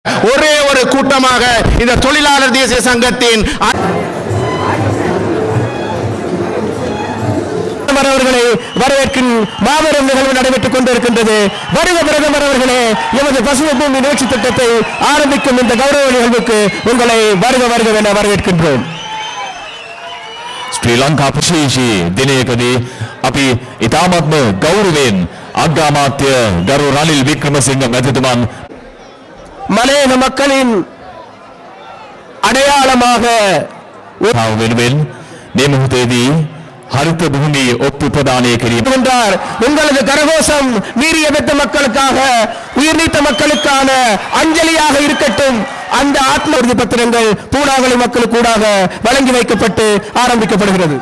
ஒரே ஒரு கூட்டமாக இந்த தொழிலாளர் தேசிய சங்கத்தின் அவர்களை வரவேற்கும் மாபெரும் நிகழ்வு நடைபெற்றுக் கொண்டிருக்கின்றது. வருக பிரதமர் அவர்களே, எமது பசுமை பூமி நிகழ்ச்சி திட்டத்தை ஆரம்பிக்கும் இந்த கௌரவ நிகழ்வுக்கு உங்களை வருக வருக என வரவேற்கின்றோம். ශ්‍රී ලංකා ප්‍රශේෂයේ දිනයකදී අපි ඉතාමත්ම ගෞරවයෙන් අග්‍රාමාත්‍ය ගරු රනිල් වික්‍රමසිංහ මැතිතුමන් மலையக மக்களின் அடையாளமாக වෙනුවෙන් මේ මොහොතේදී ஹரித பூமி ஒப்பு பிரதானே என்றார். உங்களது கரகோஷம் வீரிய பெற்ற மக்களுக்காக, உயிர் நீத்த மக்களுக்கான அஞ்சலியாக இருக்கட்டும். அந்த ஆத்ம உறுதி பத்திரங்கள் பூனாவளி மக்களுக்கு கூடாக வழங்கி வைக்கப்பட்டு ஆரம்பிக்கப்படுகிறது.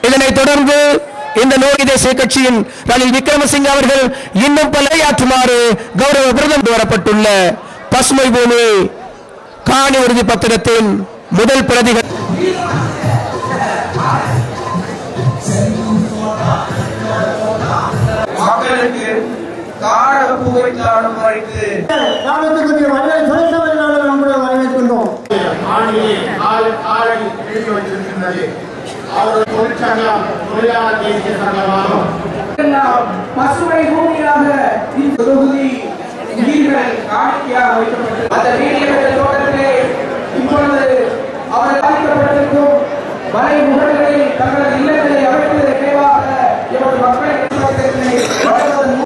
இதனைத் தொடர்ந்து இந்த நோய் தேசிய கட்சியின் ரணில் விக்ரமசிங்க அவர்கள் இன்னும் பல ஆற்றுமாறு கௌரவ பிரதமர் வரப்பட்டுள்ள பசுமை பூமி காணி உறுதி பத்திரத்தின் முதல் பிரதிகள் பசுமை பூமியாக இந்த தொகுதி நீர்கள் காணிக்கையாக வைக்கப்பட்டது. அந்த நீடிக்கப்பட்ட தோட்டத்திலே இப்பொழுது அவர்கள் பாதிக்கப்பட்டிருக்கும் மலை முகடுகளில் தங்களது இல்லங்களை அமைத்து